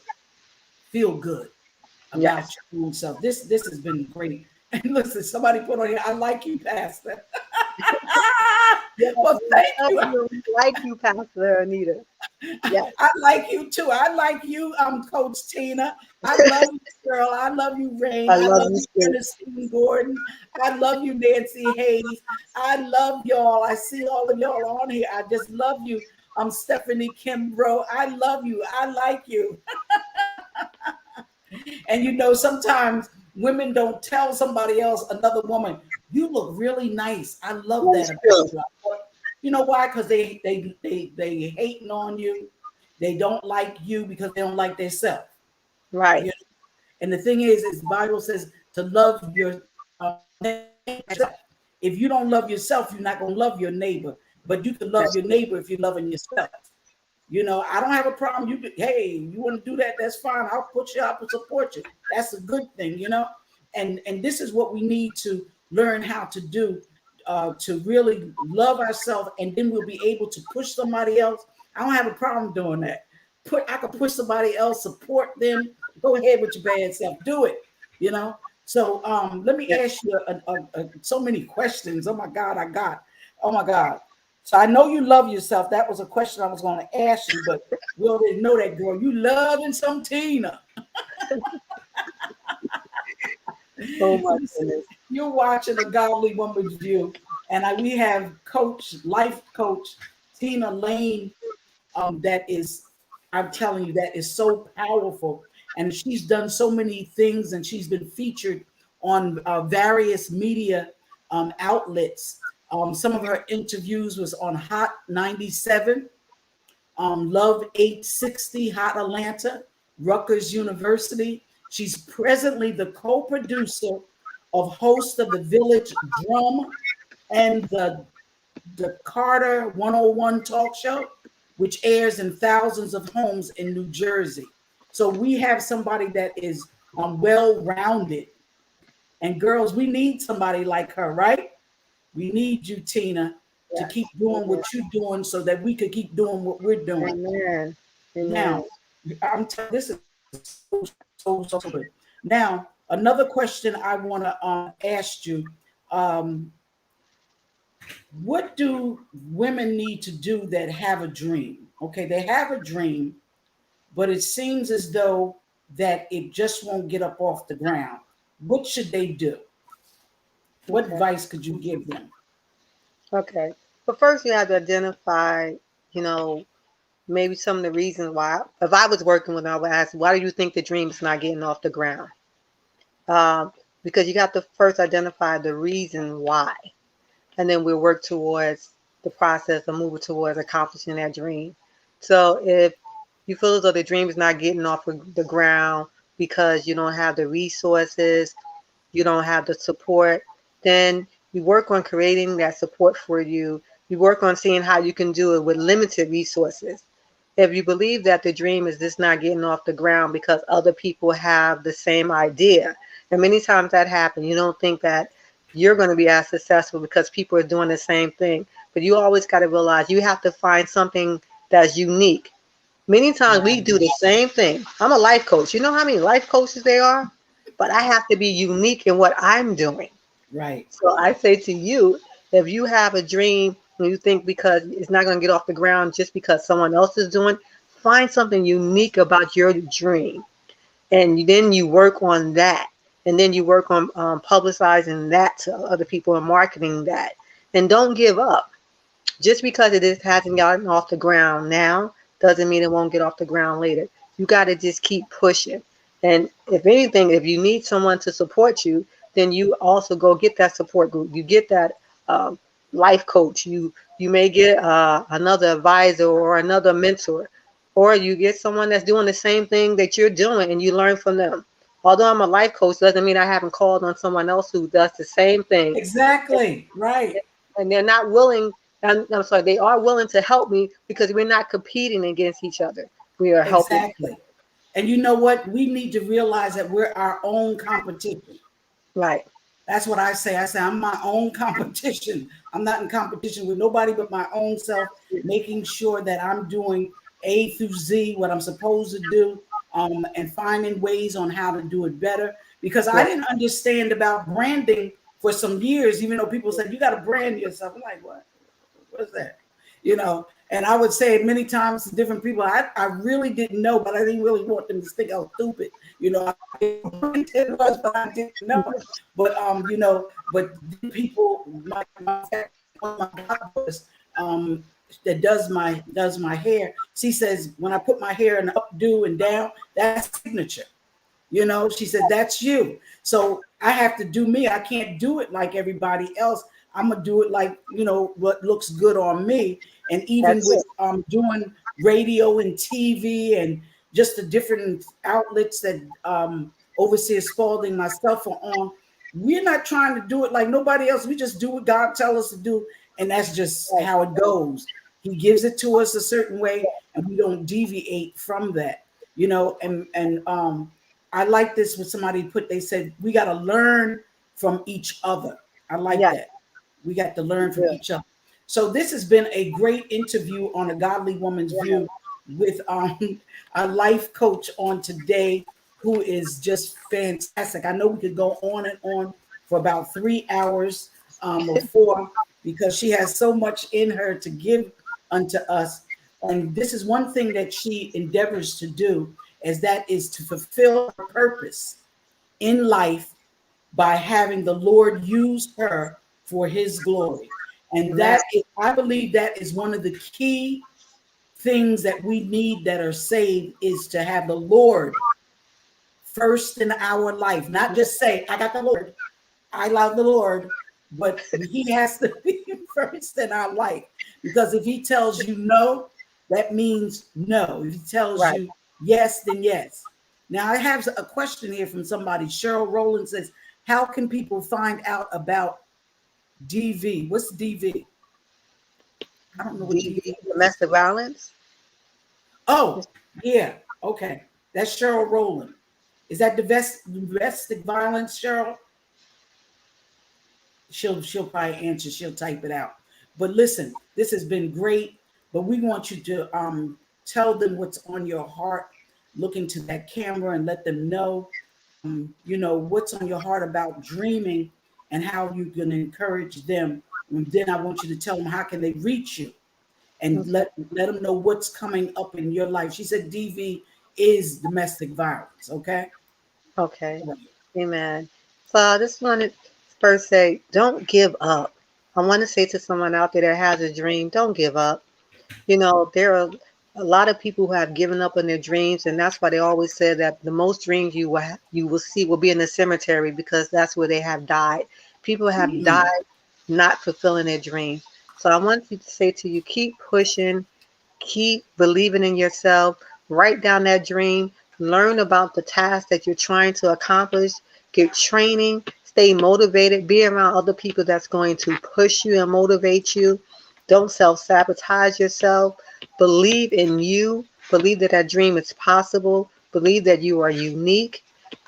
about
Yes.
your own self. This has been great. And listen, somebody put on here, I like you, Pastor.
Yes,
Well,
we
thank
love
you.
you. We like you, Pastor Anita. Yes.
I like you too. I like you, Coach Tina. I love you, girl. I love you, Rain.
I
I
love
love
you
you,
too.
Ernestine Gordon. I love you, Nancy Hayes. I love y'all. I see all of y'all on here. I just love you. I'm Stephanie Kimbrough. I love you. I like you. And sometimes women don't tell somebody else, another woman, you look really nice. I love that
That's
about
true.
you. You know why? Because they hating on you. They don't like you because they don't like themselves.
Right.
You know? And the thing is the Bible says to love your neighbor. If you don't love yourself, you're not gonna love your neighbor. But you can love
That's
your
true.
neighbor if you're loving yourself. I don't have a problem. Hey, you want to do that? That's fine. I'll put you up and support you. That's a good thing. And this is what we need to learn how to do to really love ourselves, and then we'll be able to push somebody else. I don't have a problem doing that. I could push somebody else, support them. Go ahead with your bad self. Do it. You know. So let me
Yes.
ask you so many questions. Oh my God, Oh my God. So I know you love yourself. That was a question I was going to ask you, but we already know that, girl. You loving some Tina.
Oh my
Listen,
goodness.
you're watching a Godly Woman's View, and we have life coach Tina Lane. That is, I'm telling you, that is so powerful, and she's done so many things, and she's been featured on various media outlets. Some of her interviews was on Hot 97, Love 860, Hot Atlanta, Rutgers University. She's presently the co-producer of host of the Village Drum and the Carter 101 talk show, which airs in thousands of homes in New Jersey. So we have somebody that is well-rounded. And girls, we need somebody like her, right? We need you, Tina, to keep
Yes.
doing
Amen.
what you're doing so that we could keep doing what we're doing.
Amen. Amen.
Now, I'm telling this is so good. Now, another question I want to ask you: um, what do women need to do that have a dream? Okay, they have a dream, but it seems as though that it just won't get up off the ground. What should they do? What
Okay.
advice could you give them?
Okay. But first, you have to identify, you know, maybe some of the reasons why. If I was working with them, I would ask, why do you think the dream is not getting off the ground? Um, because you got to first identify the reason why, and then we'll work towards the process of moving towards accomplishing that dream. So if you feel as though the dream is not getting off of the ground because you don't have the resources, you don't have the support, then you work on creating that support for you. You work on seeing how you can do it with limited resources. If you believe that the dream is just not getting off the ground because other people have the same idea, and many times that happens, you don't think that you're going to be as successful because people are doing the same thing. But you always got to realize you have to find something that's unique. Many times we
Right,
do the same thing. I'm a life coach. You know how many life coaches there are? But I have to be unique in what I'm doing.
right.
So I say to you, if you have a dream and you think because it's not going to get off the ground just because someone else is doing, find something unique about your dream. And then you work on that. And then you work on publicizing that to other people and marketing that. And don't give up. Just because hasn't gotten off the ground now doesn't mean it won't get off the ground later. You got to just keep pushing. And if anything, if you need someone to support you, then you also go get that support group. You get that um, life coach. You may get another advisor or another mentor, or you get someone that's doing the same thing that you're doing, and you learn from them. Although I'm a life coach, doesn't mean I haven't called on someone else who does the same thing,
Exactly. Right.
and they're not willing. I'm sorry, they are willing to help me because we're not competing against each other. We are helping each
Exactly. And you know what? We need to realize that we're our own competition.
other. Right.
That's what I say. I say I'm my own competition. I'm not in competition with nobody but my own self, making sure that I'm doing A through Z, what I'm supposed to do, and finding ways on how to do it better. Because I
Yeah,
didn't understand about branding for some years, even though people said you got to brand yourself. I'm like, what? What's that? And I would say it many times to different people. I really didn't know, but I didn't really want them to think I was stupid. I it was, but I didn't know. But people, one of my godmothers, that does my hair, she says when I put my hair in updo and down, that's signature. She said, that's you. So I have to do me. I can't do it like everybody else. I'm gonna do it like, what looks good on me. And even
that's
with
it.
doing radio and TV and just the different outlets that Overseer Spalding, myself are on, we're not trying to do it like nobody else. We just do what God tells us to do, and that's just
Right.
how it goes. He gives it to us a certain way, and we don't deviate from that. And I like this with somebody put, they said, we got to learn from each other. I like
Yeah,
that. We got to learn from
good.
each other. So this has been a great interview on A Godly Woman's
Yeah.
View with a life coach on today who is just fantastic. I know we could go on and on for about 3 hours or four, because she has so much in her to give unto us. And this is one thing that she endeavors to do, as that is to fulfill her purpose in life by having the Lord use her for his glory. And
Amen.
that is, I believe that is one of the key things that we need that are saved, is to have the Lord first in our life. Not just say, I got the Lord, I love the Lord, but he has to be first in our life. Because if he tells you no, that means no. If he tells
Right.
you yes, then yes. Now, I have a question here from somebody. Cheryl Rowland says, how can people find out about DV? What's DV? I don't know what DV
DV,
is.
domestic violence.
Oh, yeah. Okay. That's Cheryl Rowland. Is that domestic violence, Cheryl? She'll probably answer. She'll type it out. But listen, this has been great. But we want you to tell them what's on your heart. Look into that camera and let them know, what's on your heart about dreaming, and how you can encourage them. And then I want you to tell them how can they reach you, and
Okay.
let them know what's coming up in your life. She said DV is domestic violence. Okay.
Okay. Amen. So I just wanted to first say, don't give up. I want to say to someone out there that has a dream, don't give up. There are a lot of people who have given up on their dreams, and that's why they always say that the most dreams you will see will be in the cemetery, because that's where they have died. People have
Mm.
died not fulfilling their dreams. So I want you to say to you, keep pushing, keep believing in yourself, write down that dream, learn about the task that you're trying to accomplish, get training, stay motivated, be around other people that's going to push you and motivate you. Don't self sabotage yourself. Believe in you. Believe that that dream is possible. Believe that you are unique.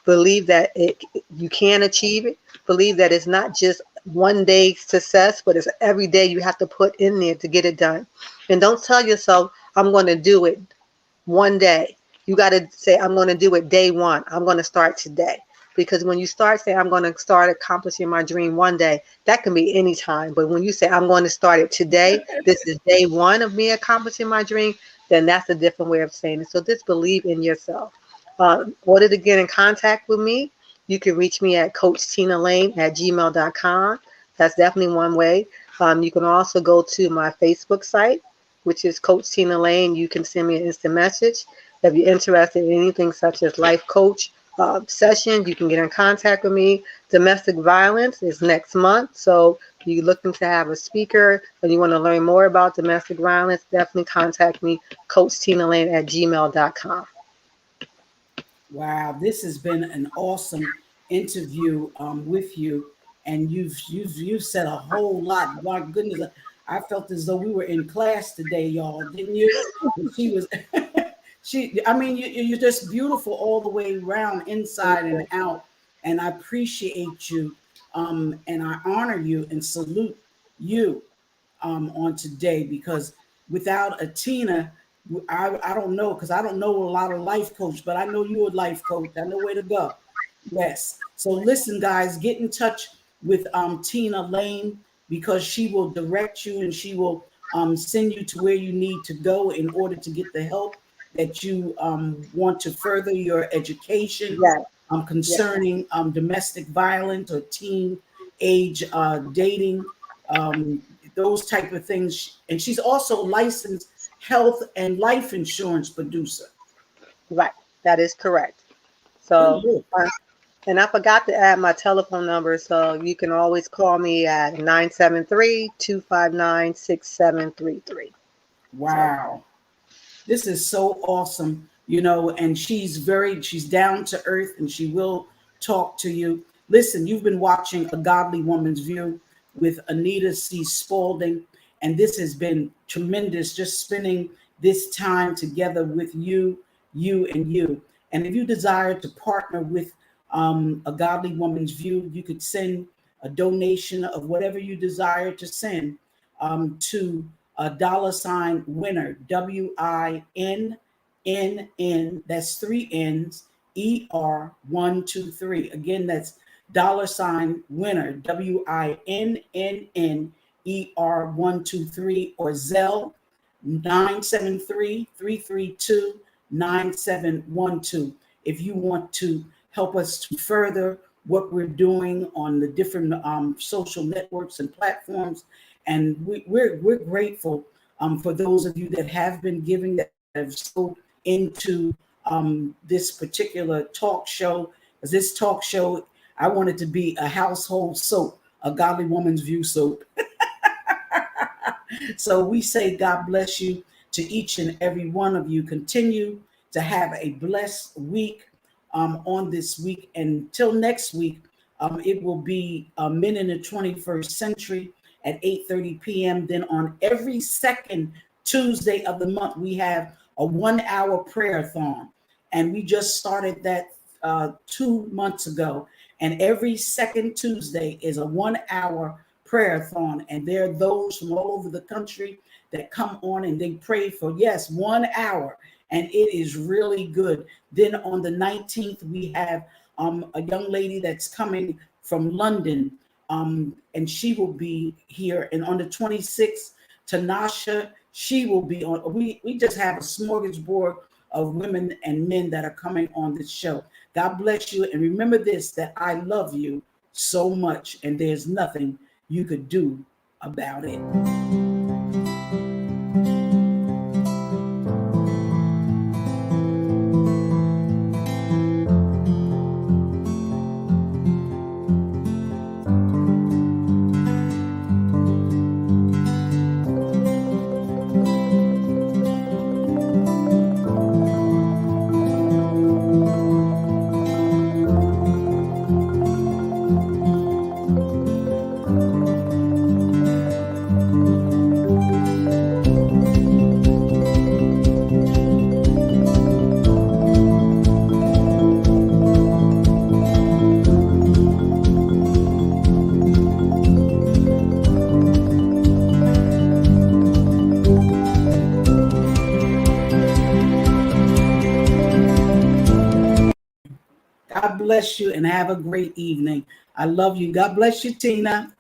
Believe that you can achieve it. Believe that it's not just one day success, but it's every day you have to put in there to get it done. And don't tell yourself, I'm going to do it one day. You got to say, I'm going to do it day one. I'm going to start today. Because when you start saying, I'm going to start accomplishing my dream one day, that can be any time. But when you say, I'm going to start it today, this is day one of me accomplishing my dream, then that's a different way of saying it. So just believe in yourself. In order to get in contact with me, you can reach me at coachtinalane@gmail.com. That's definitely one way. You can also go to my Facebook site, which is Coach Tina Lane. You can send me an instant message. If you're interested in anything such as life coach sessions, you can get in contact with me. Domestic violence is next month. So if you're looking to have a speaker and you want to learn more about domestic violence, definitely contact me, coachtinalane@gmail.com.
Wow, this has been an awesome interview with you, and you've said a whole lot. My goodness, I felt as though we were in class today, y'all. Didn't you? And she was, she. I mean, you're just beautiful all the way around,
Thank
inside and
you.
out, and I appreciate you. And I honor you and salute you on today, because without a Tina, I don't know, because I don't know a lot of life coach, but I know you're a life coach. I know where to go. Yes. So listen, guys, get in touch with Tina Lane, because she will direct you and she will send you to where you need to go in order to get the help that you want to further your education
Yes, yes,
concerning domestic violence or teen age dating, those type of things. And she's also a licensed health and life insurance producer.
right. That is correct.
Good
So,
look.
and I forgot to add my telephone number, so you can always call me at 973-259-6733. So,
Wow. This is so awesome, and she's down to earth, and she will talk to you. Listen, you've been watching A Godly Woman's View with Anita C. Spalding, and this has been tremendous, just spending this time together with you and you. And if you desire to partner with A Godly Woman's View, you could send a donation of whatever you desire to send to a $ winner, WINNN. That's three N's, ER123. Again, that's $winner, WINNNER123, or Zelle 973-332-9712. If you want to help us to further what we're doing on the different social networks and platforms. And we're grateful for those of you that have been giving, that have so into this particular talk show. Because this talk show, I want it to be a household soap, A Godly Woman's View soap. So we say God bless you to each and every one of you. Continue to have a blessed week on this week. And until next week, it will be Men in the 21st Century at 8:30 p.m. Then on every second Tuesday of the month, we have a 1-hour prayer-a-thon. And we just started that 2 months ago. And every second Tuesday is a 1-hour prayer-a-thon. And there are those from all over the country that come on and they pray for, yes, 1 hour. And it is really good. Then on the 19th, we have a young lady that's coming from London, and she will be here. And on the 26th, Tanasha, she will be on. We just have a smorgasbord of women and men that are coming on this show. God bless you. And remember this, that I love you so much, and there's nothing you could do about it. God bless you and have a great evening. I love you. God bless you, Tina.